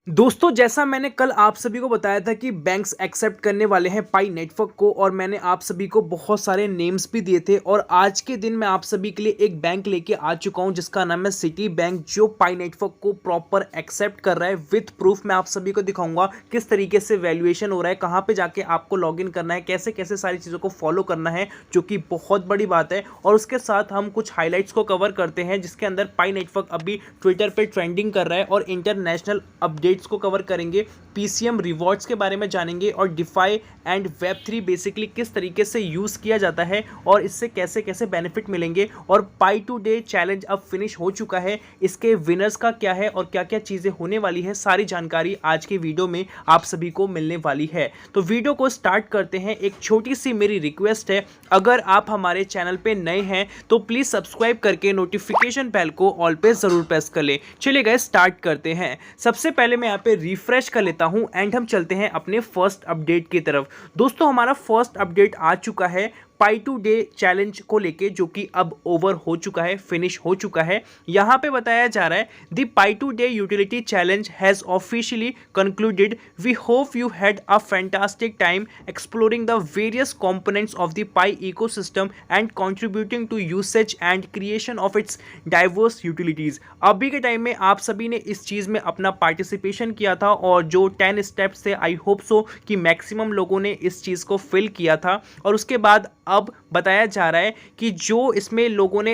दोस्तों जैसा मैंने कल आप सभी को बताया था कि बैंक्स एक्सेप्ट करने वाले हैं पाई नेटवर्क को और मैंने आप सभी को बहुत सारे नेम्स भी दिए थे और आज के दिन मैं आप सभी के लिए एक बैंक लेके आ चुका हूं जिसका नाम है सिटी बैंक जो पाई नेटवर्क को प्रॉपर एक्सेप्ट कर रहा है विथ प्रूफ। मैं आप सभी को दिखाऊंगा किस तरीके से वैल्यूएशन हो रहा है, कहाँ पे जाके आपको लॉग इन करना है, कैसे कैसे सारी चीज़ों को फॉलो करना है, जो कि बहुत बड़ी बात है। और उसके साथ हम कुछ हाईलाइट्स को कवर करते हैं जिसके अंदर पाई नेटवर्क अभी ट्विटर पर ट्रेंडिंग कर रहा है और इंटरनेशनल अपडेट को कवर करेंगे, पीसीएम रिवॉर्ड्स के बारे में जानेंगे और डिफाई एंड वेब3 बेसिकली किस तरीके से यूज किया जाता है और इससे कैसे कैसे बेनिफिट मिलेंगे। और पाई टू डे चैलेंज अब फिनिश हो चुका है, इसके विनर्स का क्या है और क्या क्या चीजें होने वाली है, सारी जानकारी आज के वीडियो में आप सभी को मिलने वाली है। तो वीडियो को स्टार्ट करते हैं। एक छोटी सी मेरी रिक्वेस्ट है, अगर आप हमारे चैनल पे नए हैं तो प्लीज सब्सक्राइब करके नोटिफिकेशन बेल को ऑल पे जरूर प्रेस कर ले। चलिए गाइस स्टार्ट करते हैं। सबसे पहले मैं यहाँ पे रिफ्रेश कर लेता हूं एंड हम चलते हैं अपने फर्स्ट अपडेट की तरफ। दोस्तों हमारा फर्स्ट अपडेट आ चुका है पाई टू डे चैलेंज को लेके, जो कि अब ओवर हो चुका है, फिनिश हो चुका है। यहां पे बताया जा रहा है the Pi today utility challenge has officially concluded. We hope you had a fantastic time exploring the various components of the Pi ecosystem and contributing to usage and creation of its diverse utilities. अभी के time में आप सभी ने इस चीज में अपना पार्टिसिपेशन किया था और जो 10 स्टेप्स थे, आई होप सो कि मैक्सिमम लोगों ने इस चीज को फिल किया था। और उसके बाद अब बताया जा रहा है कि जो इसमें लोगों ने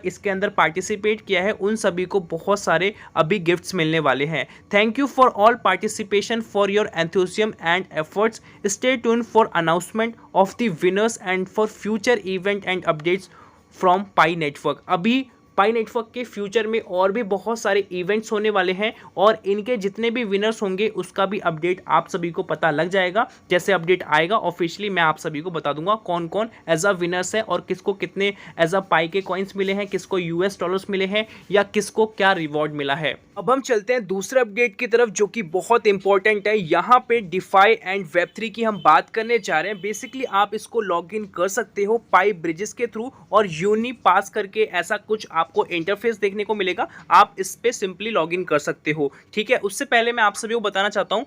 इसके अंदर पार्टिसिपेट किया है उन सभी को बहुत सारे अभी गिफ्ट्स मिलने वाले हैं। Thank you for all participation for your enthusiasm and efforts. Stay tune for announcement of the winners and for future event and updates from pi network. अभी पाई नेटवर्क के फ्यूचर में और भी बहुत सारे इवेंट्स होने वाले हैं और इनके जितने भी विनर्स होंगे उसका भी अपडेट आप सभी को पता लग जाएगा। जैसे अपडेट आएगा ऑफिशियली मैं आप सभी को बता दूंगा कौन कौन एज अ विनर्स है और किसको कितने एज अ पाई के कॉइन्स मिले हैं, किसको यूएस डॉलर्स मिले हैं या किसको क्या रिवॉर्ड मिला है। अब हम चलते हैं दूसरे अपडेट की तरफ जो कि बहुत इंपॉर्टेंट है। यहाँ पे डिफाई एंड वेब3 की हम बात करने जा रहे हैं। बेसिकली आप इसको लॉग इन कर सकते हो पाई ब्रिजेस के थ्रू और यूनी पास करके ऐसा कुछ आपको इंटरफेस देखने को मिलेगा। आप इस पे सिंपली लॉग इन कर सकते हो, ठीक है। उससे पहले मैं आप सभी को बताना चाहता हूँ,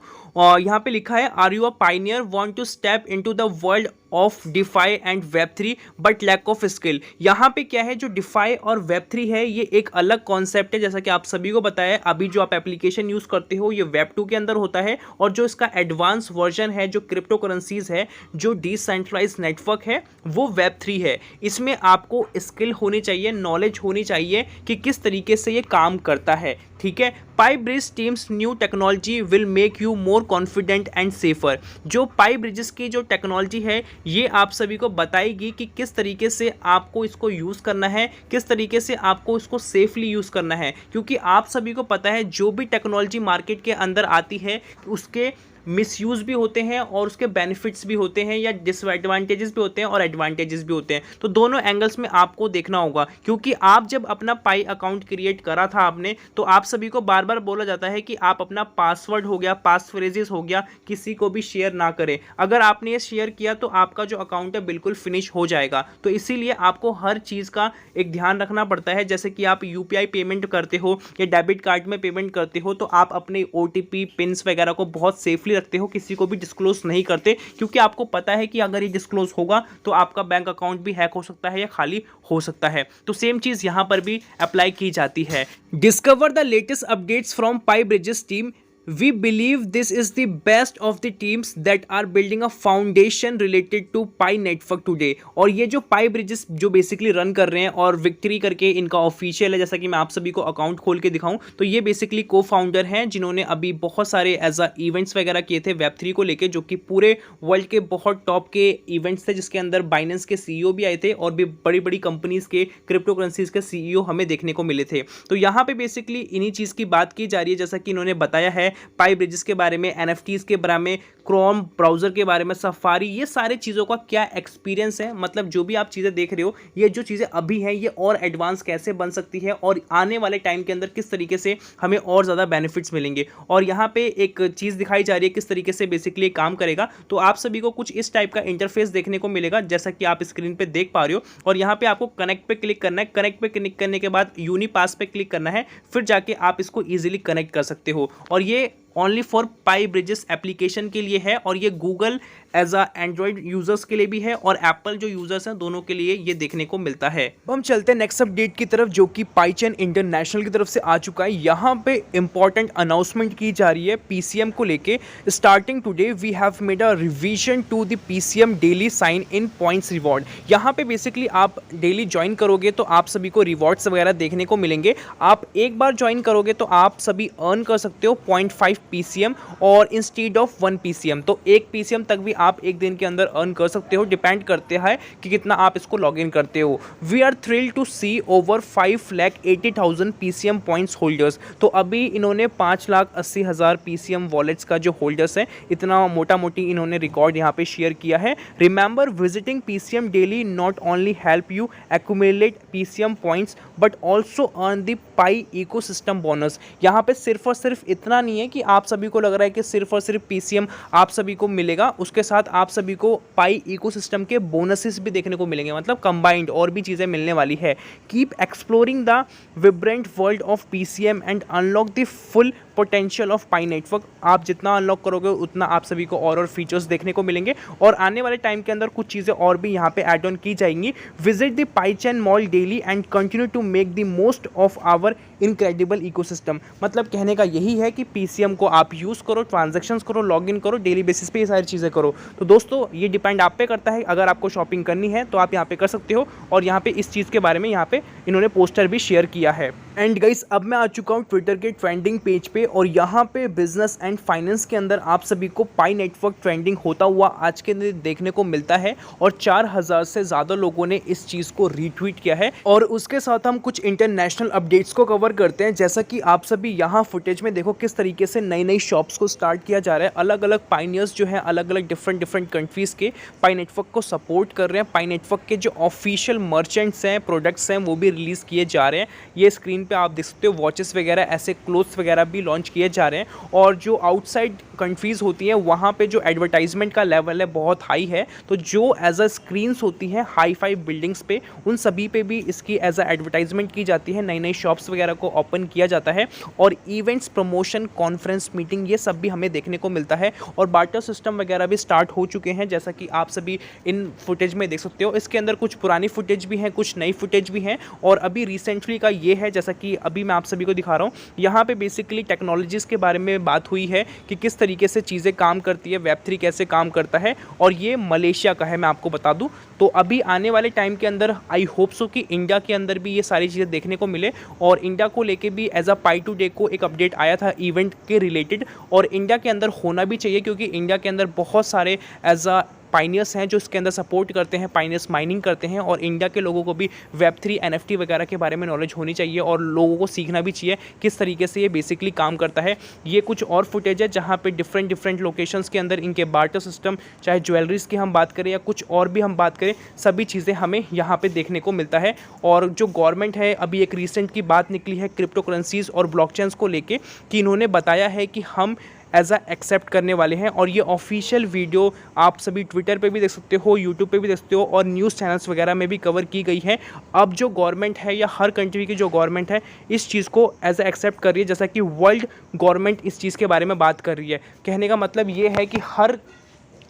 यहाँ पे लिखा है are you a pioneer want to step into the world of DeFi and web3 but lack of skill. यहाँ पे क्या है, जो डिफाई और वेब3 है ये एक अलग कॉन्सेप्ट है। जैसा कि आप सभी को बताया अभी जो आप एप्लीकेशन यूज करते हो ये वेब2 के अंदर होता है और जो इसका एडवांस वर्जन है, जो क्रिप्टो करेंसीज है, जो डिसेंट्रलाइज नेटवर्क है, वो वेब3 है। इसमें आपको स्किल होनी चाहिए, नॉलेज होनी चाहिए कि किस तरीके से ये काम करता है, ठीक है। Pi bridge teams new technology will make you more confident and safer. जो पाई ब्रिजेस की जो टेक्नोलॉजी है ये आप सभी को बताएगी कि किस तरीके से आपको इसको यूज़ करना है, किस तरीके से आपको इसको सेफली यूज़ करना है। क्योंकि आप सभी को पता है जो भी टेक्नोलॉजी मार्केट के अंदर आती है उसके मिसयूज़ भी होते हैं और उसके बेनिफिट्स भी होते हैं या डिसएडवांटेजेस भी होते हैं और एडवांटेजेस भी होते हैं। तो दोनों एंगल्स में आपको देखना होगा। क्योंकि आप जब अपना पाई अकाउंट क्रिएट करा था आपने, तो आप सभी को बार बार बोला जाता है कि आप अपना पासवर्ड हो गया, पास फ्रेजेस हो गया, किसी को भी शेयर ना करें। अगर आपने ये शेयर किया तो आपका जो अकाउंट है बिल्कुल फिनिश हो जाएगा। तो इसीलिए आपको हर चीज़ का एक ध्यान रखना पड़ता है। जैसे कि आप यूपीआई पेमेंट करते हो या डेबिट कार्ड में पेमेंट करते हो तो आप अपने ओटीपी पिन्स वगैरह को बहुत सेफली रखते हो, किसी को भी डिस्क्लोज नहीं करते। क्योंकि आपको पता है कि अगर ये डिस्क्लोज होगा तो आपका बैंक अकाउंट भी हैक हो सकता है या खाली हो सकता है। तो सेम चीज यहां पर भी अप्लाई की जाती है। Discover the latest updates from pi bridges team. We believe this is the best of the teams that are building a foundation related to Pi network today। और ये जो पाई ब्रिजेस जो बेसिकली रन कर रहे हैं और victory करके इनका ऑफिशियल है, जैसा कि मैं आप सभी को अकाउंट खोल के दिखाऊं तो ये बेसिकली को फाउंडर हैं जिन्होंने अभी बहुत सारे एज अ इवेंट्स वगैरह किए थे वेब3 को लेके, जो कि पूरे वर्ल्ड के बहुत टॉप के इवेंट्स थे जिसके अंदर बाइनेंस के सीईओ भी आए थे और भी बड़ी बड़ी कंपनीज के क्रिप्टो करेंसीज के सीईओ हमें देखने को मिले थे। तो यहाँ पे बेसिकली इन्हीं चीज़ की बात की जा रही है, जैसा कि इन्होंने बताया है पाई ब्रिजेस के बारे में, एनएफटीज के बारे में, क्रोम ब्राउजर के बारे में, सफारी, ये सारे चीज़ों का क्या एक्सपीरियंस है। मतलब जो भी आप चीज़ें देख रहे हो ये जो चीज़ें अभी हैं ये और एडवांस कैसे बन सकती है और आने वाले टाइम के अंदर किस तरीके से हमें और ज़्यादा बेनिफिट्स मिलेंगे। और यहाँ पे एक चीज़ दिखाई जा रही है किस तरीके से बेसिकली काम करेगा। तो आप सभी को कुछ इस टाइप का इंटरफेस देखने को मिलेगा जैसा कि आप स्क्रीन पर देख पा रहे हो। और यहाँ पे आपको कनेक्ट पे क्लिक करना है। कनेक्ट पे क्लिक करने के बाद यूनी पास पे क्लिक करना है, फिर जाके आप इसको ईजिली कनेक्ट कर सकते हो। और ये only for Pi bridges application के लिए है और ये Google as a Android users के लिए भी है और एप्पल जो यूजर्स हैं दोनों के लिए ये देखने को मिलता है। अब हम चलते हैं नेक्स्ट अपडेट की तरफ जो कि पाईचेन इंटरनेशनल की तरफ से आ चुका है। यहाँ पे इंपॉर्टेंट अनाउंसमेंट की जा रही है पीसीएम को लेके। Starting today we have made a revision to the PCM daily sign in points reward. यहाँ पे बेसिकली आप डेली ज्वाइन करोगे तो आप सभी को रिवॉर्ड्स वगैरह देखने को मिलेंगे। आप एक बार ज्वाइन करोगे तो आप सभी अर्न कर सकते हो 0.5 पीसीएम और इंस्टेड ऑफ 1 पीसीएम। तो 1 पीसीएम तक भी आप एक दिन के अंदर अर्न कर सकते हो, डिपेंड करते हैं कि कितना आप इसको लॉग इन करते हो। We are thrilled to see over 5,80,000 PCM points holders. तो अभी इन्होंने 5,80,000 पीसीएम वॉलेट्स का जो होल्डर्स है इतना मोटा मोटी इन्होंने रिकॉर्ड यहाँ पे शेयर किया है। Remember visiting PCM daily not only help you accumulate PCM points but also earn the Pi ecosystem bonus. यहाँ पे सिर्फ और सिर्फ इतना नहीं है कि आप सभी को लग रहा है कि सिर्फ और सिर्फ पीसीएम आप सभी को मिलेगा, उसके साथ आप सभी को पाई इकोसिस्टम के बोनसेस भी देखने को मिलेंगे, मतलब कंबाइंड और भी चीज़ें मिलने वाली है। Keep exploring the विब्रेंट world of PCM and unlock the full potential of pi network. आप जितना अनलॉक करोगे उतना आप सभी को और फीचर्स देखने को मिलेंगे और आने वाले टाइम के अंदर कुछ चीज़ें और भी यहाँ पे ऐड ऑन की जाएंगी। Visit the Pichain mall daily and continue to make the most of our incredible ecosystem. मतलब कहने का यही है कि पीसीएम को आप यूज़ करो, ट्रांजैक्शंस करो, लॉगिन करो, डेली बेसिस पे ये सारी चीज़ें करो। तो दोस्तों ये डिपेंड आप पे करता है, अगर आपको शॉपिंग करनी है तो आप यहाँ पे कर सकते हो और यहाँ पे इस चीज़ के बारे में यहाँ पे इन्होंने पोस्टर भी शेयर किया है। एंड गाइस अब मैं आ चुका हूँ ट्विटर के ट्रेंडिंग पेज पे और यहाँ पे बिजनेस एंड फाइनेंस के अंदर आप सभी को पाई नेटवर्क ट्रेंडिंग होता हुआ आज के दिन देखने को मिलता है और 4,000 से ज़्यादा लोगों ने इस चीज़ को रीट्वीट किया है। और उसके साथ हम कुछ इंटरनेशनल अपडेट्स को कवर करते हैं। जैसा कि आप सभी यहाँ फुटेज में देखो किस तरीके से नई नई शॉप्स को स्टार्ट किया जा रहा है। अलग अलग पाइनियर्स जो है अलग अलग डिफरेंट कंट्रीज़ के पाई नेटवर्क को सपोर्ट कर रहे हैं। पाई नेटवर्क के जो ऑफिशियल मर्चेंट्स हैं, प्रोडक्ट्स हैं, वो भी रिलीज़ किए जा रहे हैं। ये स्क्रीन पे आप देख सकते हो वॉचेस वगैरह, ऐसे क्लोथ्स वगैरह भी लॉन्च किए जा रहे हैं। और जो आउटसाइड कंट्रीज़ होती हैं वहाँ पे जो एडवर्टाइजमेंट का लेवल है बहुत हाई है। तो जो एज अ स्क्रीन्स होती हैं हाई फाई बिल्डिंग्स पे, उन सभी पे भी इसकी एज अ एडवर्टाइजमेंट की जाती है। नई नई शॉप्स वगैरह को ओपन किया जाता है और इवेंट्स, प्रमोशन, कॉन्फ्रेंस, मीटिंग, ये सब भी हमें देखने को मिलता है। और बार्टर सिस्टम वगैरह भी स्टार्ट हो चुके हैं जैसा कि आप सभी इन फुटेज में देख सकते हो। इसके अंदर कुछ पुरानी फुटेज भी हैं, कुछ नई फुटेज भी हैं और अभी रिसेंटली का ये है जैसा कि अभी मैं आप सभी को दिखा रहा हूँ। यहाँ पे बेसिकली टेक्नोलॉजीज़ के बारे में बात हुई है कि किस तरीके से चीज़ें काम करती है, वेब3 कैसे काम करता है और ये मलेशिया का है, मैं आपको बता दूँ। तो अभी आने वाले टाइम के अंदर आई होप सो कि इंडिया के अंदर भी ये सारी चीज़ें देखने को मिले और इंडिया को लेके भी as a Pi today को एक अपडेट आया था इवेंट के रिलेटेड और इंडिया के अंदर होना भी चाहिए क्योंकि इंडिया के अंदर बहुत सारे एज अ पाइनियर्स हैं जो इसके अंदर सपोर्ट करते हैं, पाइनियर्स माइनिंग करते हैं और इंडिया के लोगों को भी वेब3, NFT वगैरह के बारे में नॉलेज होनी चाहिए और लोगों को सीखना भी चाहिए किस तरीके से ये बेसिकली काम करता है। ये कुछ और फुटेज है जहाँ पे डिफरेंट लोकेशंस के अंदर इनके बार्टर सिस्टम, चाहे ज्वेलरीज की हम बात करें या कुछ और भी हम बात करें, सभी चीज़ें हमें यहाँ पर देखने को मिलता है। और जो गवर्नमेंट है, अभी एक रिसेंट की बात निकली है क्रिप्टो करेंसीज और ब्लॉकचेन्स को लेके कि इन्होंने बताया है कि हम एज अ एक्सेप्ट करने वाले हैं और ये ऑफिशियल वीडियो आप सभी ट्विटर पे भी देख सकते हो, यूट्यूब पे भी देख सकते हो और न्यूज़ चैनल्स वगैरह में भी कवर की गई है। अब जो गवर्नमेंट है या हर कंट्री की जो गवर्नमेंट है इस चीज़ को एज अ एक्सेप्ट कर रही है, जैसा कि वर्ल्ड गवर्नमेंट इस चीज़ के बारे में बात कर रही है। कहने का मतलब ये है कि हर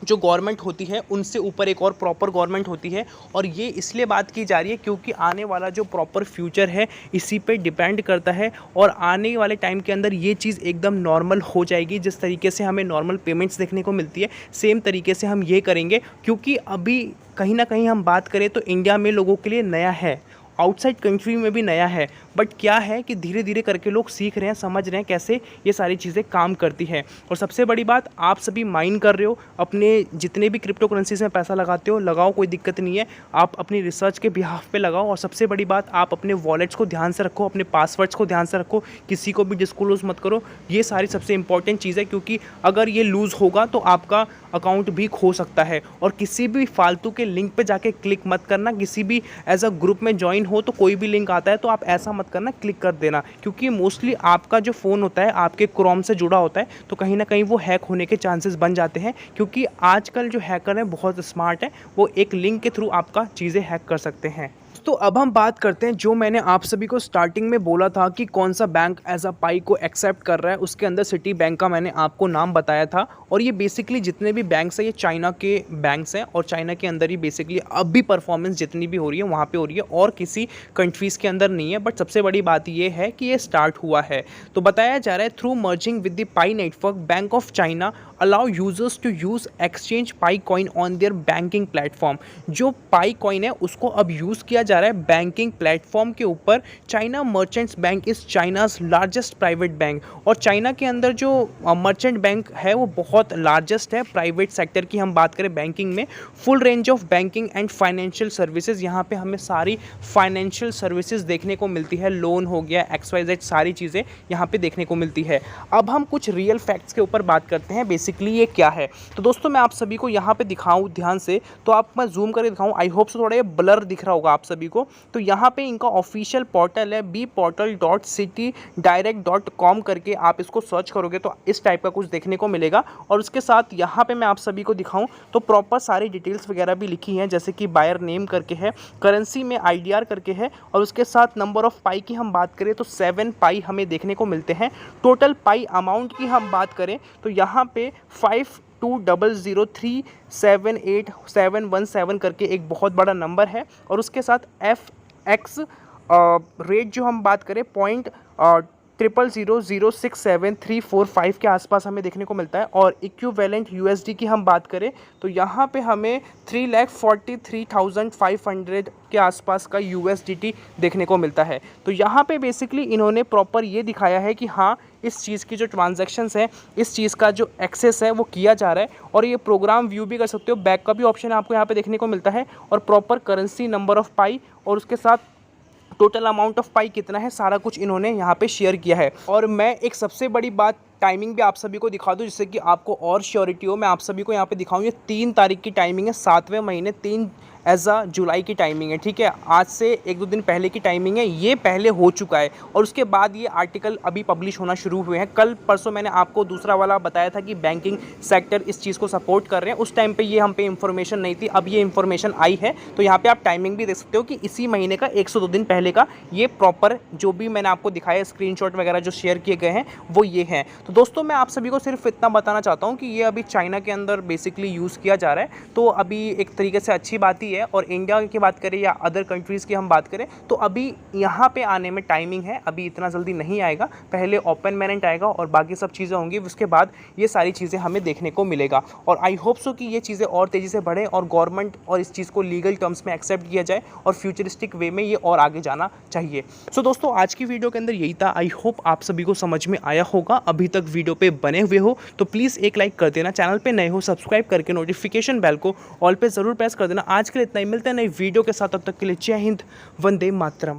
जो गवर्नमेंट होती है उनसे ऊपर एक और प्रॉपर गवर्नमेंट होती है और ये इसलिए बात की जा रही है क्योंकि आने वाला जो प्रॉपर फ्यूचर है इसी पे डिपेंड करता है और आने वाले टाइम के अंदर ये चीज़ एकदम नॉर्मल हो जाएगी। जिस तरीके से हमें नॉर्मल पेमेंट्स देखने को मिलती है सेम तरीके से हम ये करेंगे क्योंकि अभी कहीं ना कहीं हम बात करें तो इंडिया में लोगों के लिए नया है, आउटसाइड कंट्री में भी नया है, बट क्या है कि धीरे धीरे करके लोग सीख रहे हैं, समझ रहे हैं कैसे ये सारी चीज़ें काम करती है। और सबसे बड़ी बात, आप सभी माइन कर रहे हो, अपने जितने भी क्रिप्टो करेंसीज में पैसा लगाते हो लगाओ, कोई दिक्कत नहीं है, आप अपनी रिसर्च के बिहाफ पे लगाओ। और सबसे बड़ी बात, आप अपने वॉलेट्स को ध्यान से रखो, अपने पासवर्ड्स को ध्यान से रखो, किसी को भी डिस्क्लोज मत करो। ये सारी सबसे इंपॉर्टेंट चीज़ है क्योंकि अगर ये लूज़ होगा तो आपका अकाउंट भी खो सकता है। और किसी भी फालतू के लिंक पे जाके क्लिक मत करना। किसी भी एज अ ग्रुप में ज्वाइन हो तो कोई भी लिंक आता है तो आप ऐसा मत करना, क्लिक कर देना, क्योंकि मोस्टली आपका जो फ़ोन होता है आपके क्रोम से जुड़ा होता है तो कहीं ना कहीं वो हैक होने के चांसेस बन जाते हैं। क्योंकि आजकल जो हैकर हैं बहुत स्मार्ट है, वो एक लिंक के थ्रू आपका चीज़ें हैक कर सकते हैं। दोस्तों अब हम बात करते हैं जो मैंने आप सभी को स्टार्टिंग में बोला था कि कौन सा बैंक एज अ पाई को एक्सेप्ट कर रहा है। उसके अंदर सिटी बैंक का मैंने आपको नाम बताया था और ये बेसिकली जितने भी बैंक्स हैं ये चाइना के बैंक्स हैं और चाइना के अंदर ही बेसिकली अब भी परफॉर्मेंस जितनी भी हो रही है वहाँ पे हो रही है और किसी कंट्रीज़ के अंदर नहीं है। बट सबसे बड़ी बात ये है कि ये स्टार्ट हुआ है। तो बताया जा रहा है through merging with the Pi network Bank of China allow users to use exchange Pi coin on their banking platform. जो पाई कॉइन है उसको अब यूज़ किया जा रहा है बैंकिंग प्लेटफॉर्म के ऊपर। China merchants bank is China's largest private bank और चाइना के अंदर जो मर्चेंट बैंक है वो बहुत लार्जेस्ट है। प्राइवेट सेक्टर की हम बात करें बैंकिंग में, full range of banking and financial services, यहाँ पे हमें सारी फाइनेंशियल सर्विसेज देखने को मिलती है। लोन हो गया, XYZ सारी चीज़ें यहाँ पे देखने को मिलती है। अब हम कुछ रियल फैक्ट्स के ऊपर बात करते हैं बेसिकली ये क्या है। तो दोस्तों मैं आप सभी को यहाँ पे दिखाऊँ ध्यान से, तो आप मैं जूम करके दिखाऊँ, आई होप से थोड़ा ये ब्लर दिख रहा होगा आप सभी को। तो यहाँ पे इनका ऑफिशियल पोर्टल है bportal.citydirect.com करके आप इसको सर्च करोगे तो इस टाइप का कुछ देखने को मिलेगा। और उसके साथ यहाँ पे मैं आप सभी को दिखाऊं तो प्रॉपर सारी डिटेल्स वगैरह भी लिखी हैं, जैसे कि बायर नेम करके है, करेंसी में IDR करके है और उसके साथ नंबर ऑफ पाई की हम बात करें तो 7 पाई हमें देखने को मिलते हैं। टोटल पाई अमाउंट की हम बात करें तो यहाँ पे 5200378717 करके एक बहुत बड़ा नंबर है और उसके साथ FX रेट जो हम बात करें 0.00067345 के आसपास हमें देखने को मिलता है। और इक्विवेलेंट USD की हम बात करें तो यहाँ पे हमें 3,43,500 के आसपास का USDT देखने को मिलता है। तो यहाँ पे बेसिकली इन्होंने प्रॉपर ये दिखाया है कि हाँ इस चीज़ की जो ट्रांजैक्शंस है, इस चीज़ का जो एक्सेस है वो किया जा रहा है। और ये प्रोग्राम व्यू भी कर सकते हो, बैक का भी ऑप्शन आपको यहाँ पे देखने को मिलता है और प्रॉपर करेंसी, नंबर ऑफ पाई और उसके साथ टोटल अमाउंट ऑफ पाई कितना है, सारा कुछ इन्होंने यहाँ पे शेयर किया है। और मैं एक सबसे बड़ी बात टाइमिंग भी आप सभी को दिखा दूँ जिससे कि आपको और श्योरिटी हो। मैं आप सभी को यहाँ पे दिखाऊँ, ये 3 तारीख की टाइमिंग है, 7वें महीने 3 जुलाई की टाइमिंग है, ठीक है। आज से 1-2 दिन पहले की टाइमिंग है, ये पहले हो चुका है और उसके बाद ये आर्टिकल अभी पब्लिश होना शुरू हुए हैं। कल परसों मैंने आपको दूसरा वाला बताया था कि बैंकिंग सेक्टर इस चीज़ को सपोर्ट कर रहे हैं, उस टाइम पे ये हम पे इन्फॉर्मेशन नहीं थी, अब ये इन्फॉर्मेशन आई है। तो यहाँ पे आप टाइमिंग भी देख सकते हो कि इसी महीने का 102 दिन पहले का ये प्रॉपर जो भी मैंने आपको दिखाया स्क्रीनशॉट वगैरह जो शेयर किए गए हैं वो ये हैं। तो दोस्तों मैं आप सभी को सिर्फ इतना बताना चाहता हूँ कि ये अभी चाइना के अंदर बेसिकली यूज़ किया जा रहा है, तो अभी एक तरीके से अच्छी बात ही है। और इंडिया की बात करें या अदर कंट्रीज़ की हम बात करें तो अभी यहाँ पे आने में टाइमिंग है, अभी इतना जल्दी नहीं आएगा। पहले ओपन मैनेंट आएगा और बाकी सब चीज़ें होंगी, उसके बाद ये सारी चीज़ें हमें देखने को मिलेगा। और आई होप सो कि ये चीज़ें और तेज़ी से बढ़े और गवर्नमेंट और इस चीज़ को लीगल टर्म्स में एक्सेप्ट किया जाए और फ्यूचरिस्टिक वे में ये और आगे जाना चाहिए। सो दोस्तों आज की वीडियो के अंदर यही था। आई होप आप सभी को समझ में आया होगा। अभी तक वीडियो पे बने हुए हो तो प्लीज़ एक लाइक कर देना, चैनल पे नए हो सब्सक्राइब करके नोटिफिकेशन बेल को ऑल पे ज़रूर प्रेस कर देना। आज के लिए इतना ही, मिलते हैं नई वीडियो के साथ, तब तक के लिए जय हिंद, वंदे मातरम।